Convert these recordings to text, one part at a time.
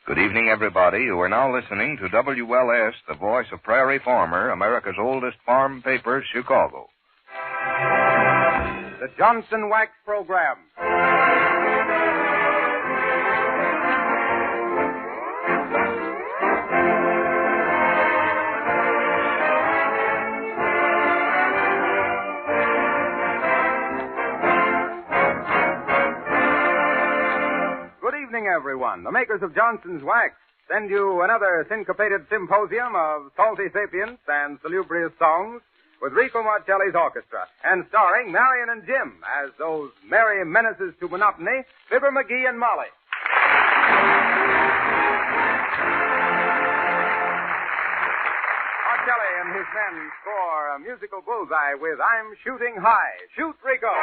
Good evening, everybody. You are now listening to WLS, the voice of Prairie Farmer, America's oldest farm paper, Chicago. The Johnson Wax Program. Everyone. The makers of Johnson's Wax send you another syncopated symposium of salty sapience and salubrious songs with Rico Marcelli's orchestra and starring Marian and Jim as those merry menaces to monotony, Fibber McGee and Molly. Marcelli and his men score a musical bullseye with I'm Shooting High. Shoot, Rico!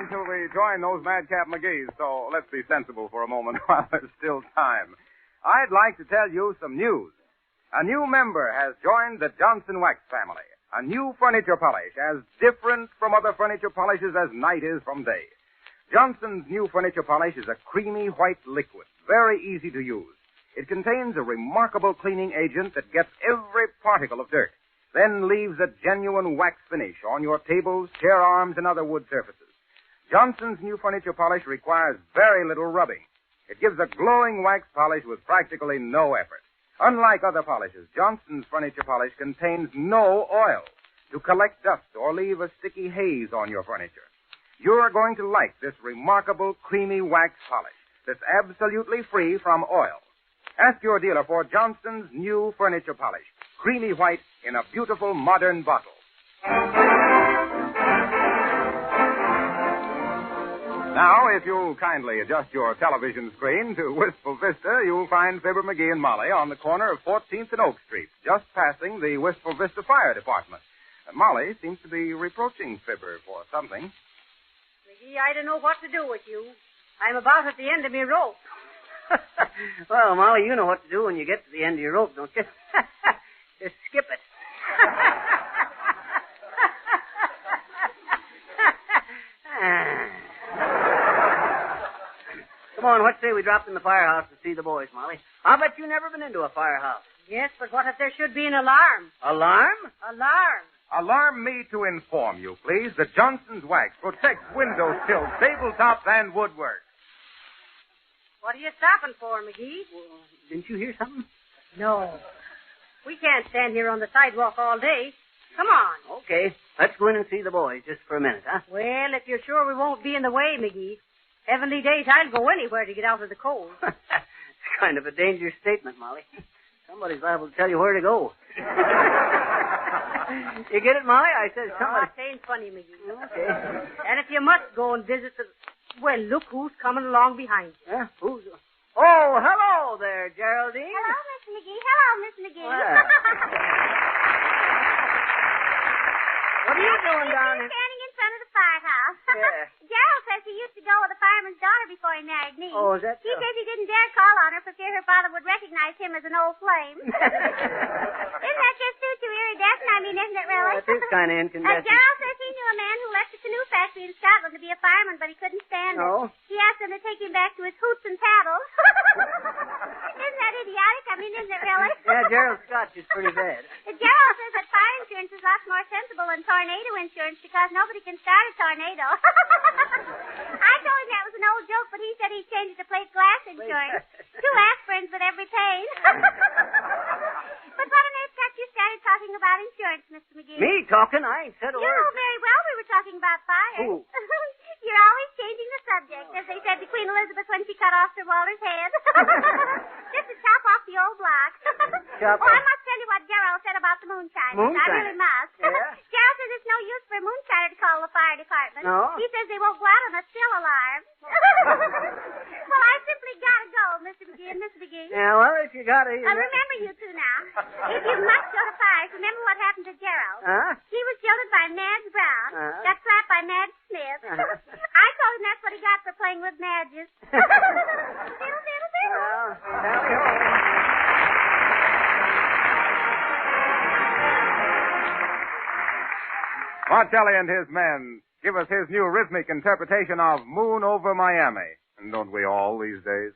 Until we join those madcap McGees, so let's be sensible for a moment while there's still time. I'd like to tell you some news. A new member has joined the Johnson Wax family. A new furniture polish, as different from other furniture polishes as night is from day. Johnson's new furniture polish is a creamy white liquid, very easy to use. It contains a remarkable cleaning agent that gets every particle of dirt, then leaves a genuine wax finish on your tables, chair arms, and other wood surfaces. Johnson's new furniture polish requires very little rubbing. It gives a glowing wax polish with practically no effort. Unlike other polishes, Johnson's furniture polish contains no oil to collect dust or leave a sticky haze on your furniture. You're going to like this remarkable creamy wax polish that's absolutely free from oil. Ask your dealer for Johnson's new furniture polish, creamy white in a beautiful modern bottle. Now, if you'll kindly adjust your television screen to Wistful Vista, you'll find Fibber McGee and Molly on the corner of 14th and Oak Street, just passing the Wistful Vista Fire Department. Molly seems to be reproaching Fibber for something. McGee, I don't know what to do with you. I'm about at the end of my rope. Well, Molly, you know what to do when you get to the end of your rope, don't you? Just skip it. Come on, what say we dropped in the firehouse to see the boys, Molly? I'll bet you've never been into a firehouse. Yes, but what if there should be an alarm? Alarm? Alarm. Allow me to inform you, please, that Johnson's Wax protects window sills, tabletops, and woodwork. What are you stopping for, McGee? Well, didn't you hear something? No. We can't stand here on the sidewalk all day. Come on. Okay, let's go in and see the boys just for a minute, huh? Well, if you're sure we won't be in the way, McGee. Heavenly days, I'll go anywhere to get out of the cold. It's kind of a dangerous statement, Molly. Somebody's liable to tell you where to go. You get it, Molly? I said somebody... Oh, it ain't funny, McGee. Okay. And if you must go and visit the... Well, look who's coming along behind you. Huh? Who's... Oh, hello there, Geraldine. Hello, Miss McGee. Hello, Miss McGee. Well. What are you doing down here? Standing in front of the firehouse. Yeah. Gerald says he used to go with the fireman's daughter before he married me. Oh, is that He so? says he didn't dare call on her for fear her father would recognize him as an old flame. Isn't that just suit you iridescent? I mean, isn't it really? It is kind of incandescent. Gerald says he knew a man who left a canoe factory in Scotland but he couldn't stand No. it. He asked them to take him back to his hoots and paddles. Isn't that idiotic? I mean, isn't it really? Yeah, Gerald Scott's is pretty bad. Gerald says that fire insurance is lots more sensible than tornado insurance because nobody can start a tornado. I told him that was an old joke, but he said he'd change it to plate glass insurance. 2 aspirins with every pain. But what on earth got you started talking about insurance, Mr. McGee? Me talking? I ain't said a You word. know very well we were talking about fire. Who? You're always changing the subject, as they said to Queen Elizabeth when she cut off Sir Walter's head. Just to chop off the old block. Chop I off. must tell you what Gerald said about the moonshine. Moonshine? I really must. Yeah? Gerald says it's no use for a moonshiner to call the fire department. No? He says they won't go out on a still alarm. Well, I simply gotta go, Mr. McGee and Miss McGee. Yeah, well, if you got to... Remember you two now. If you must go to fires, remember what happened to Gerald. Huh? He was jilted by Madge Brown, got slapped by Madge Smith. I told him that's what he got for playing with Madges. Diddle, diddle, diddle. Well, tally ho. Marcelli and his men give us his new rhythmic interpretation of Moon Over Miami. And don't we all these days?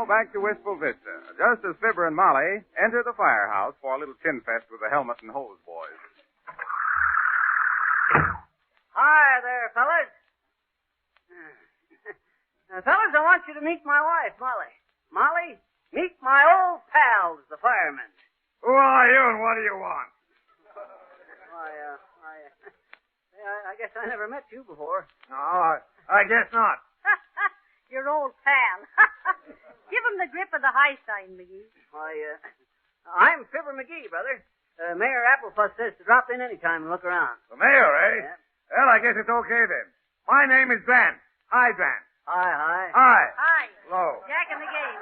Back to Wistful Vista, just as Fibber and Molly enter the firehouse for a little chin fest with the helmet and hose boys. Hi there, fellas. Now, fellas, I want you to meet my wife, Molly. Molly, meet my old pals, the firemen. Who are you and what do you want? I guess I never met you before. No, I guess not. Your old pal. Give him the grip of the high sign, McGee. I'm Fibber McGee, brother. Mayor Applefuss says to drop in any time and look around. The mayor, eh? Yeah. Well, I guess it's okay then. My name is Grant. Hi, Grant. Hi. Hi. Hi. Hello. Jack in the game.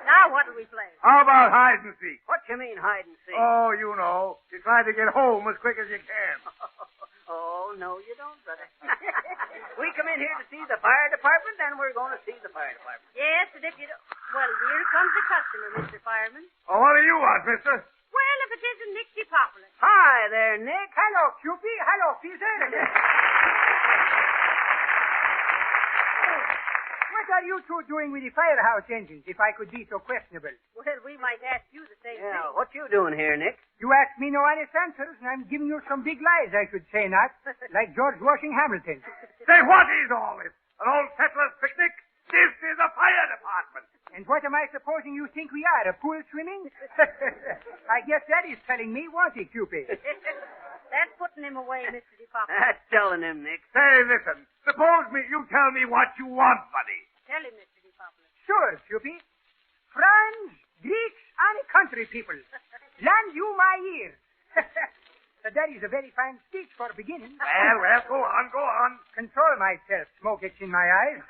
Now what do we play? How about hide and seek? What you mean hide and seek? Oh, you know. You try to get home as quick as you can. Oh, no, you don't, brother. We come in here to see the fire department, and we're going to see the fire department. Yes, and if you don't... Well, here comes the customer, Mr. Fireman. Oh, what do you want, mister? Well, if it isn't Nick DePopular. Hi there, Nick. Hello, Cupid. Hello, Peter. What are you two doing with the firehouse engines, if I could be so questionable? Well, we might ask you the same thing. Yeah, what you doing here, Nick? You ask me no honest answers, and I'm giving you some big lies, I should say not, like George Washington Hamilton. Say, what is all this? An old settler's picnic? This is a fire department. And what am I supposing you think we are, a pool swimming? I guess that is telling me, won't it, Cupid? That's putting him away, Mr. DePopular. That's telling him, Nick. Say, listen. Suppose you tell me what you want, buddy. Tell him, Mr. DePopular. Sure, Cupid. Friends, Greeks, and country people, lend you my ear. That is a very fine speech for beginning. Well, go on. Control myself, smoke itch in my eyes.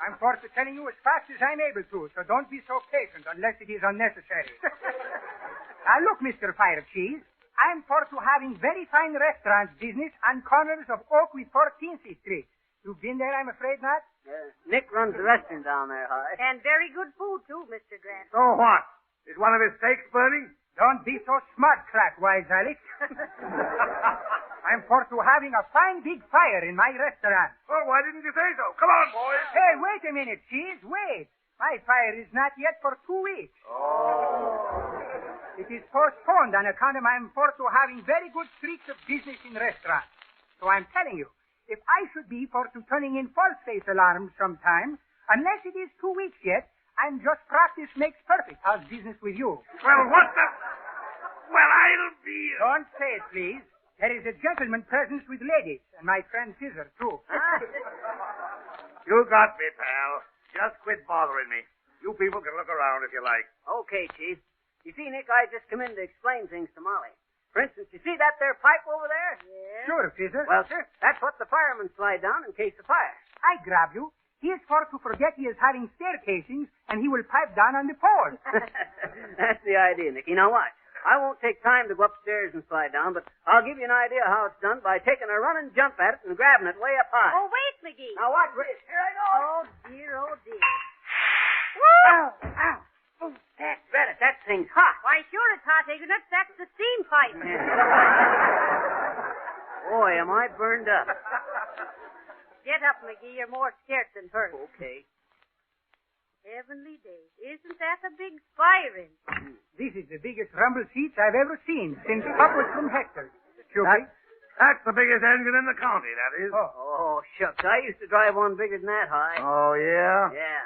I'm for to telling you as fast as I'm able to, so don't be so patient unless it is unnecessary. Now look, Mr. Fire Cheese, I'm for to having very fine restaurant business on corners of Oak with 14th Street. You've been there, I'm afraid not? Nick runs the restaurant down there, Hi. And very good food, too, Mr. Grant. So what? Is one of his steaks burning? Don't be so smart, crack, wise Alex. I'm for to having a fine big fire in my restaurant. Well, why didn't you say so? Come on, boys. Hey, wait a minute, Cheese, wait. My fire is not yet for 2 weeks. Oh. It is postponed on account of I'm for to having very good streaks of business in restaurants. So I'm telling you, if I should be for to turning in false face alarms sometime, unless it is 2 weeks yet, I'm just practice makes perfect. How's business with you? Well, what the... Well, I'll be... Don't say it, please. There is a gentleman present with ladies, and my friend Scissor, too. You got me, pal. Just quit bothering me. You people can look around if you like. Okay, Chief. You see, Nick, I just come in to explain things to Molly. For instance, you see that there pipe over there? Yeah. Sure, Scissor. Well, sir, that's what the firemen slide down in case of fire. I grab you. He is for to forget he is having staircasings, and he will pipe down on the pole. That's the idea, Nicky. Now watch. I won't take time to go upstairs and slide down, but I'll give you an idea how it's done by taking a running jump at it and grabbing it way up high. Oh, wait, McGee. Now watch this. Here I go. Oh, dear, oh, dear. Ow, ow. Oh, that thing's hot. Why, sure it's hot, Ignorant. That's the steam pipe. Boy, am I burned up. Get up, McGee. You're more scared than hurt. Okay. Heavenly days. Isn't that a big fire in? This is the biggest rumble seats I've ever seen since upwards from Hector. Sure. That's the biggest engine in the county, that is. Oh, shucks. I used to drive one bigger than that high. Oh, yeah? Yeah.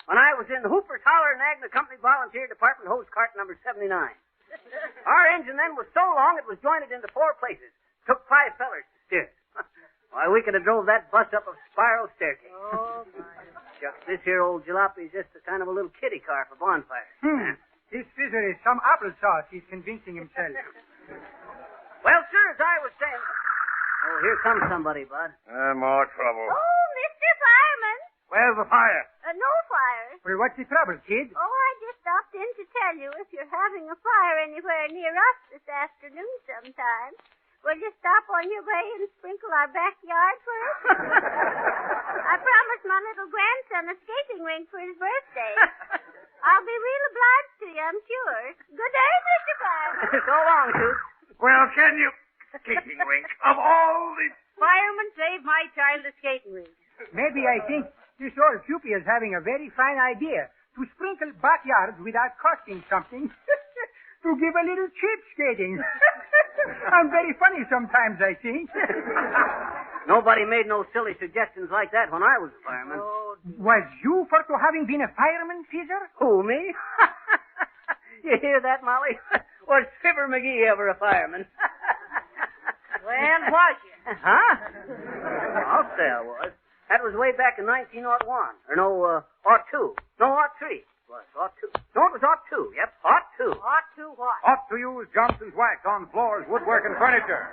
When I was in Hooper's Holler and Agna Company Volunteer Department hose cart number 79. Our engine then was so long it was jointed into 4 places. Took 5 fellers to steer it. Why, we could have drove that bus up a spiral staircase. Oh, my. Shucks, this here old jalopy is just a kind of a little kiddie car for bonfires. This Scissor is some applesauce, he's convincing himself. Well, sir, as I was saying... Oh, here comes somebody, Bud. More trouble. Oh, Mr. Fireman. Where's the fire? No fire. Well, what's the trouble, kid? Oh, I just stopped in to tell you if you're having a fire anywhere near us this afternoon sometime, will you stop on your way and sprinkle our backyard for us? I promised my little grandson a skating rink for his birthday. I'll be real obliged to you, I'm sure. Good day, Mr. Fireman. So long, Toots. Well, can you... Skating rink. Of all the... Fireman saved my child a skating rink. Maybe I think this old Cupid is having a very fine idea to sprinkle backyards without costing something. To give a little cheap skating. I'm very funny sometimes, I think. Nobody made no silly suggestions like that when I was a fireman. Oh, Was you for to having been a fireman, Caesar? Who, me? You hear that, Molly? Was Fibber McGee ever a fireman? well, was you? Huh? I'll say I was. That was way back in 1901. Or no, 02. No, 03. Was 02. No, it was 02. Yep, 02. Ought to what? Ought to use Johnson's wax on floors, woodwork, and furniture.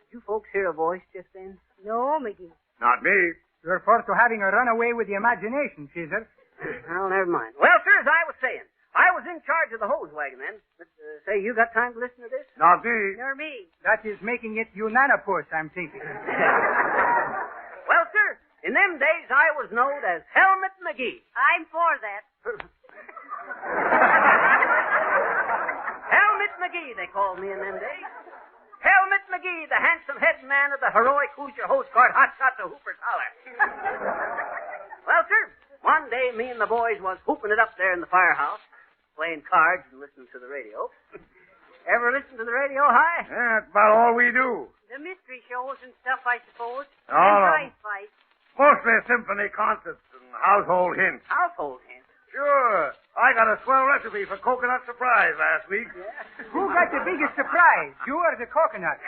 Did you folks hear a voice just then? No, McGee. Not me. You're for to having a runaway with the imagination, Caesar. Well, never mind. Well, sir, as I was saying, I was in charge of the hose wagon then. But, say, you got time to listen to this? Not me. Nor me. That is making it unanimous, I'm thinking. Well, sir, in them days I was known as Helmet McGee. I'm for that. Helmet McGee, they called me in them days. Helmet McGee, the handsome head man of the heroic Hoosier hose cart hot shot to Hooper's Holler. Well, sir, one day me and the boys was hooping it up there in the firehouse, playing cards and listening to the radio. Ever listen to the radio, Hi? Yeah, that's about all we do. The mystery shows and stuff, I suppose. All and of prize 'em. fights. Mostly symphony concerts and household hints. Household hints. Sure. I got a swell recipe for coconut surprise last week. Who got the biggest surprise, you or the coconut?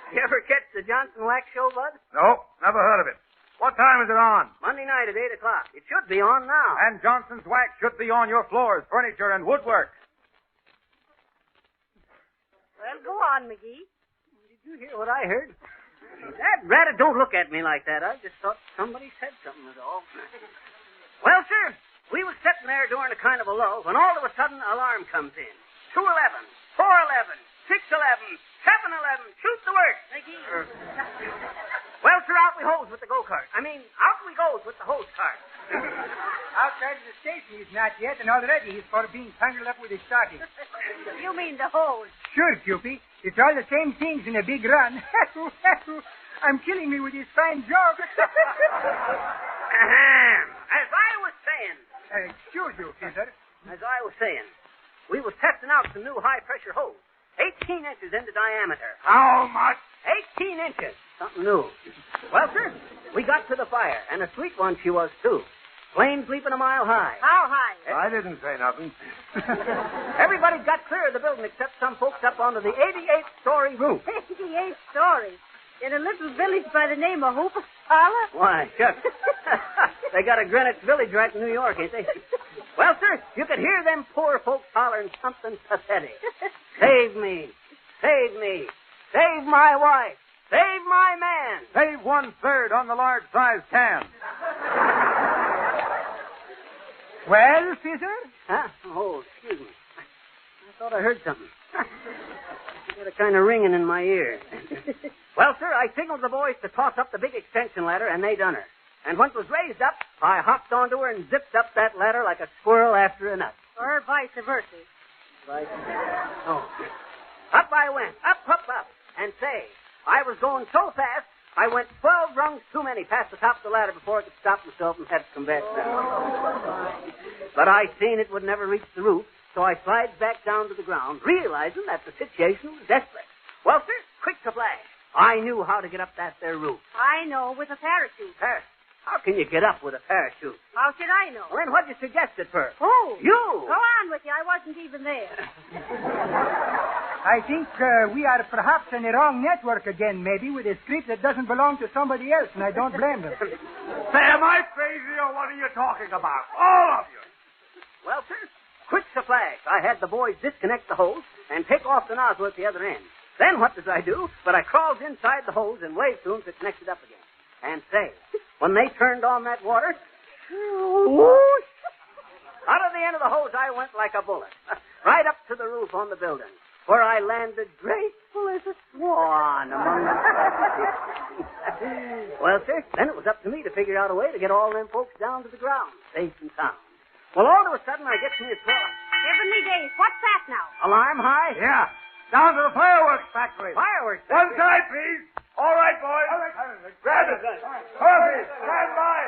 You ever catch the Johnson Wax show, Bud? No, never heard of it. What time is it on? Monday night at 8 o'clock. It should be on now. And Johnson's wax should be on your floors, furniture, and woodwork. Well, go on, McGee. Did you hear what I heard? That rabbit, don't look at me like that. I just thought somebody said something is all. Well, sir, we was sitting there during a kind of a lull when all of a sudden alarm comes in. 211, 411, 611, 711, shoot the work. McGee. Well, Well, sir, out we goes with the go-kart. Out we goes with the hose cart. Outside of the station he's not yet, and already he's for being tangled up with his stocking. You mean the hose? Sure, Cupid. It's all the same things in a big run. I'm killing me with this fine joke. As I was saying. Excuse you, Peter. As I was saying, we was testing out some new high-pressure hose. 18 inches in the diameter. How much? 18 inches. Something new. Well, sir, we got to the fire, and a sweet one she was, too. Flames leaping a mile high. How high? I didn't say nothing. Everybody got clear of the building except some folks up onto the 88th story roof. 88 stories. In a little village by the name of Hooper's Holler? Why, shucks. They got a Greenwich Village right in New York, ain't they? Well, sir, you could hear them poor folks hollering something pathetic. Save me. Save me. Save my wife. Save my man. Save 1/3 on the large-sized can. Well, Peter? Huh? Oh, excuse me. I thought I heard something. I got a kind of ringing in my ear. Well, sir, I signaled the boys to toss up the big extension ladder, and they done her. And when it was raised up, I hopped onto her and zipped up that ladder like a squirrel after a nut. Or vice versa. Oh. Up I went. Up. And say, I was going so fast, I went 12 rungs too many past the top of the ladder before I could stop myself and had to come back down. But I seen it would never reach the roof, so I slides back down to the ground, realizing that the situation was desperate. Well, sir, quick to flash. I knew how to get up that there roof. I know, with a parachute. How can you get up with a parachute? How should I know? Well, then what'd you suggest it for? Oh. You! Go on with you. I wasn't even there. I think we are perhaps in the wrong network again, maybe, with a script that doesn't belong to somebody else, and I don't blame them. Say, am I crazy or what are you talking about? All of you. Well, sir, quick to flash. I had the boys disconnect the hose and take off the nozzle at the other end. Then what does I do? But I crawls inside the hose and waved to them to connect it up again. And say, when they turned on that water, whoosh, out of the end of the hose I went like a bullet, right up to the roof on the building, where I landed graceful as a swan among the Well, sir, then it was up to me to figure out a way to get all them folks down to the ground, safe and sound. Well, all of a sudden I get to me a thought. Heavenly days. What's that now? Alarm high? Yeah. Down to the fireworks factory. Fireworks. One side, please. All right, boys. Grab it. Murphy, stand by.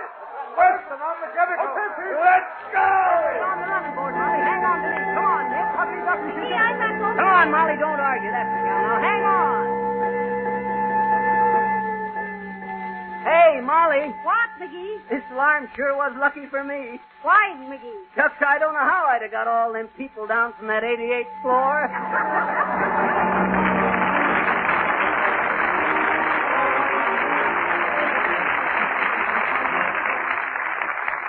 Weston on the chemical. Let's go. On the running board, Molly. Hang on to me. Come on, Nip. Puppy's up and shoot. Come on, Molly. Don't argue. That's the gal. Now, hang on. Hey, Molly. What, McGee? This alarm sure was lucky for me. Why, McGee? Just I don't know how I'd have got all them people down from that 88th floor.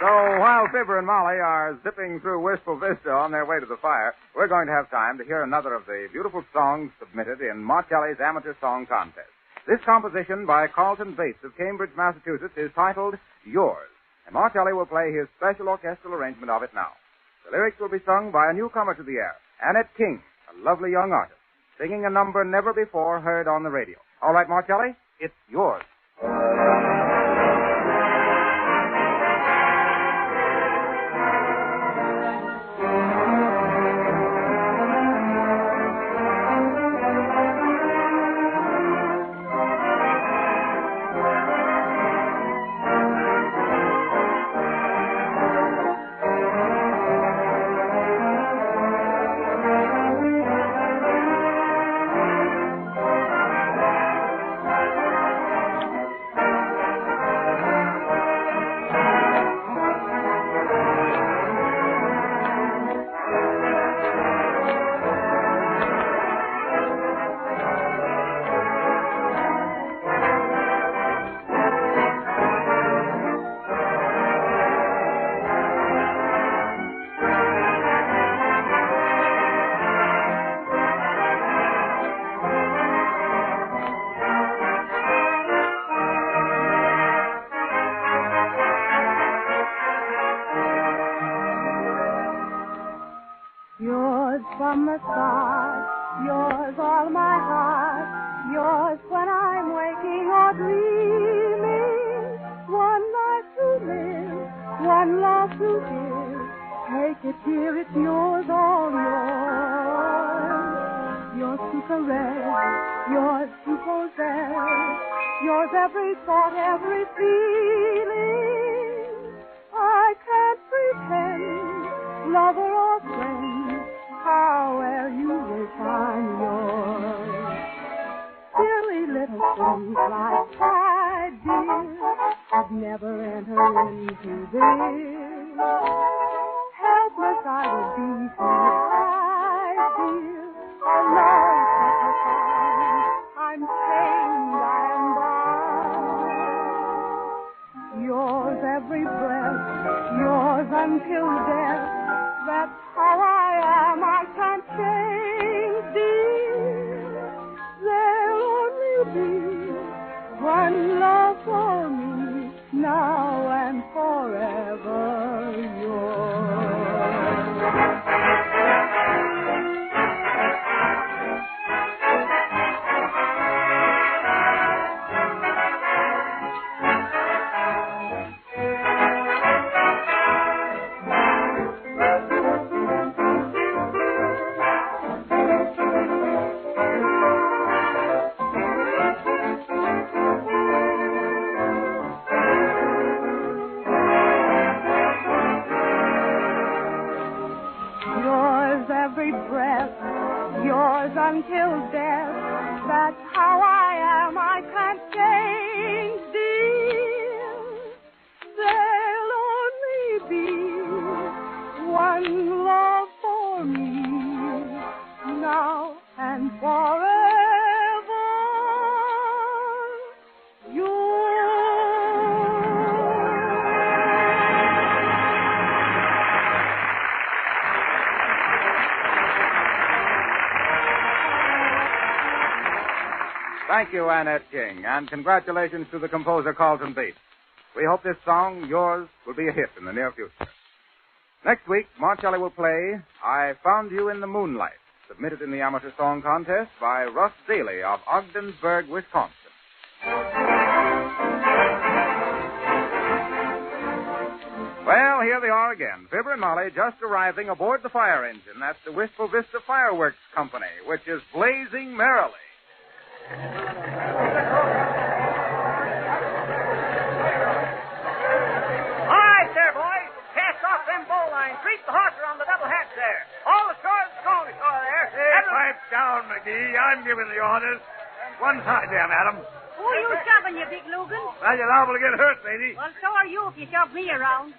So while Fibber and Molly are zipping through Wistful Vista on their way to the fire, we're going to have time to hear another of the beautiful songs submitted in Marcelli's Amateur Song Contest. This composition by Carlton Bates of Cambridge, Massachusetts, is titled Yours, and Marcelli will play his special orchestral arrangement of it now. The lyrics will be sung by a newcomer to the air, Annette King, a lovely young artist, singing a number never before heard on the radio. All right, Marcelli, it's yours. From the start, yours all my heart, yours when I'm waking or dreaming. yours to caress, yours to possess, yours every thought, every feeling. I can't pretend, lover or friend, however you wish I'm yours. Silly little things like pride, dear, I'd never enter into this. Helpless I would be to hide, dear, a long time. I'm chained, I am bound. Yours every breath, yours until death. That's how I am, I can't change, dear. There'll only be one love for me, now and forever yours. Until death, that's how I am, I can't change, dear. There'll only be one love for me, now and forever. Thank you, Annette King, and congratulations to the composer, Carlton Bates. We hope this song, Yours, will be a hit in the near future. Next week, Marcelli will play I Found You in the Moonlight, submitted in the amateur song contest by Russ Daly of Ogdensburg, Wisconsin. Well, here they are again, Fibber and Molly just arriving aboard the fire engine at the Wistful Vista Fireworks Company, which is blazing merrily. All right there, boys. Cast off them bow lines. Reach the hawser on the double hatch there. All the shores going ashore there. Hey, pipe down, McGee. I'm giving the orders. One side there, madam. Who are you shoving, you big Lugan? Well, you're liable to get hurt, lady. Well, so are you if you shove me around.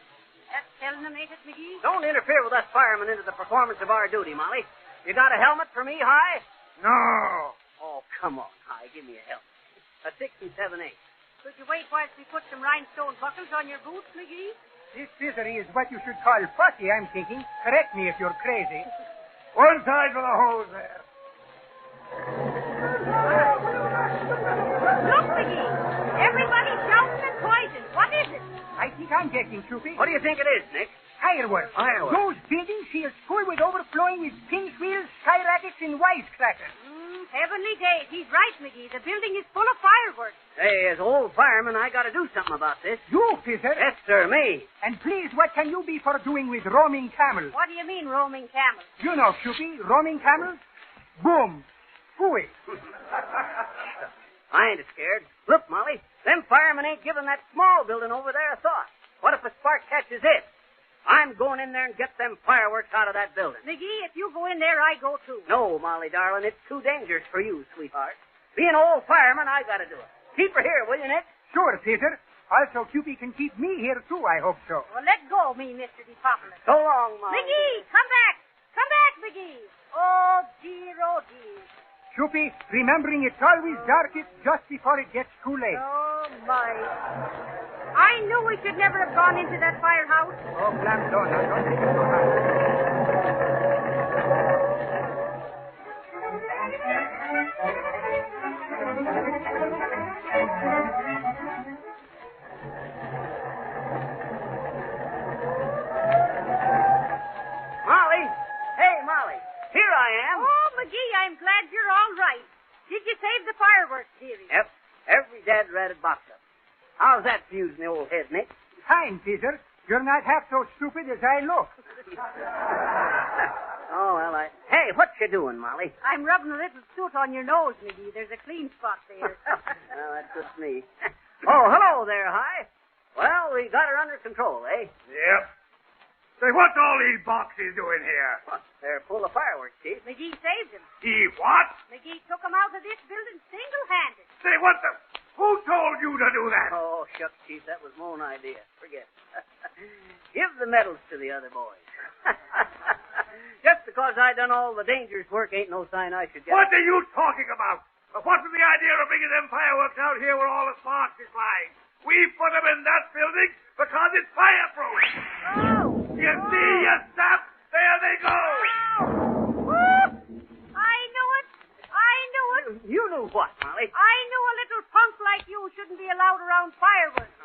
That's telling them, ain't it, McGee? Don't interfere with us firemen into the performance of our duty, Molly. You got a helmet for me, Hi? No. Oh, come on, Hi. Give me a helmet. A 6 7/8. Could you wait whilst we put some rhinestone buckles on your boots, McGee? This misery is what you should call fussy, I'm thinking. Correct me if you're crazy. One side for the hose there. Look, McGee. Everybody's shouting and poison. What is it? I think I'm guessing, Troopy. What do you think it is, Nick? Fireworks. Fireworks. Those buildings seals full with overflowing with pinch wheels, skyrockets, and wisecrackers. Heavenly days. He's right, McGee. The building is full of fireworks. Hey, as old fireman, I got to do something about this. You, Fizzer? Yes, sir, me. And please, what can you be for doing with roaming camels? What do you mean, roaming camels? You know, Troopy, roaming camels. Boom. Fooey. I ain't scared. Look, Molly, them firemen ain't giving that small building over there a thought. What if a spark catches it? I'm going in there and get them fireworks out of that building. McGee, if you go in there, I go too. No, Molly, darling, it's too dangerous for you, sweetheart. Being an old fireman, I got to do it. Keep her here, will you, Nick? Sure, Peter. Also, Cupid can keep me here, too, I hope so. Well, let go of me, Mr. DePopular. So long, Molly. McGee, come back. Come back, McGee. Oh, dear, oh, dear. Cupid, remembering it's always darkest just before it gets too late. Oh, my. I knew we should never have gone into that firehouse. Oh, clam down now. Don't take it so hard. Molly. Hey, Molly. Here I am. Oh, McGee, I'm glad you're all right. Did you save the fireworks, dearie? Yep. Every dad-ratted box up. How's that fuse in the old head, Nick? Fine, Peter. You're not half so stupid as I look. Oh, well, Hey, what you doing, Molly? I'm rubbing a little soot on your nose, McGee. There's a clean spot there. Well, that's just me. Oh, hello there, Hi. Well, we got her under control, eh? Yep. Say, what's all these boxes doing here? What? They're full of fireworks, Chief. McGee saved him. He what? McGee took him out of this building single-handed. Say, what the... Who told you to do that? Oh, shucks, Chief, that was my own idea. Forget it. Give the medals to the other boys. Just because I done all the dangerous work ain't no sign I should get... What are you talking about? What was the idea of bringing them fireworks out here where all the sparks is flying? We put them in that building because it's fireproof. Oh! You see, you sap? There they go. I knew it. I knew it. You knew what, Molly? I knew a little punk like you shouldn't be allowed around fireworks.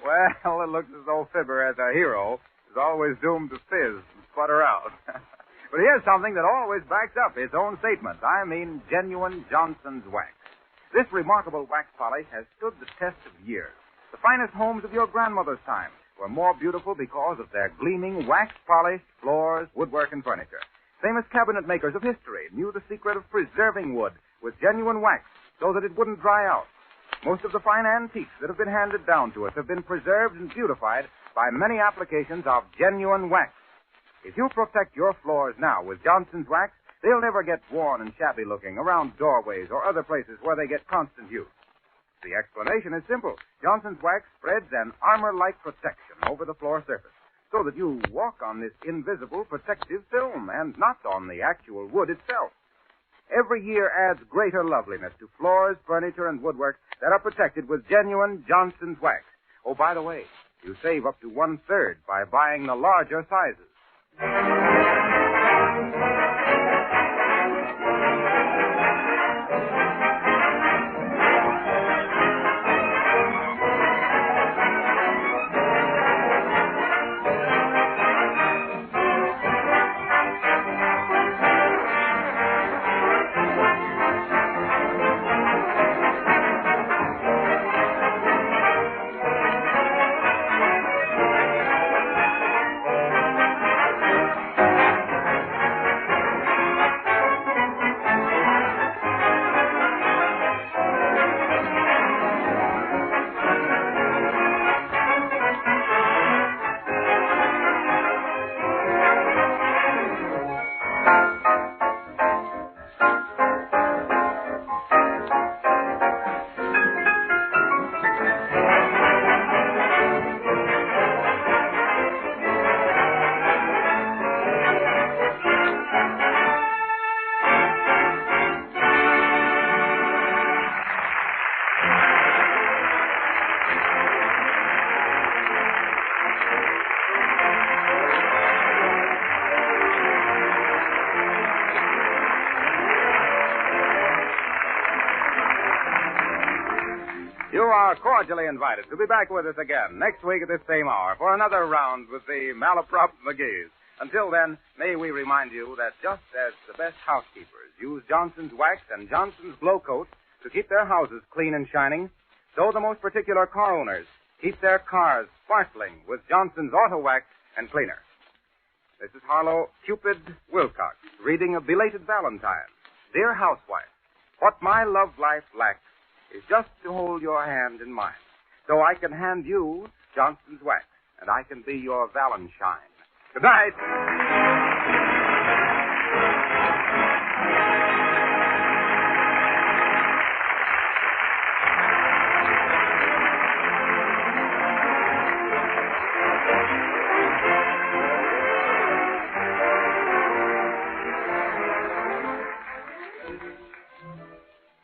Well, it looks as though Fibber, as a hero, is always doomed to fizz and sputter out. But here's something that always backs up its own statement. I mean genuine Johnson's wax. This remarkable wax polish has stood the test of years. The finest homes of your grandmother's time were more beautiful because of their gleaming wax-polished floors, woodwork, and furniture. Famous cabinet makers of history knew the secret of preserving wood with genuine wax so that it wouldn't dry out. Most of the fine antiques that have been handed down to us have been preserved and beautified by many applications of genuine wax. If you protect your floors now with Johnson's wax, they'll never get worn and shabby looking around doorways or other places where they get constant use. The explanation is simple. Johnson's wax spreads an armor-like protection over the floor surface so that you walk on this invisible protective film and not on the actual wood itself. Every year adds greater loveliness to floors, furniture, and woodwork that are protected with genuine Johnson's wax. Oh, by the way, you save up to 1/3 by buying the larger sizes. You are cordially invited to be back with us again next week at this same hour for another round with the Malaprop McGees. Until then, may we remind you that just as the best housekeepers use Johnson's wax and Johnson's glow coat to keep their houses clean and shining, so the most particular car owners keep their cars sparkling with Johnson's auto wax and cleaner. This is Harlow Cupid Wilcox reading a belated Valentine. Dear housewife, what my love life lacks is just to hold your hand in mine, so I can hand you Johnson's wax, and I can be your Valentine. Good night.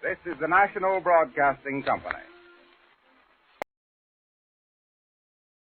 This is the National Broadcasting Company.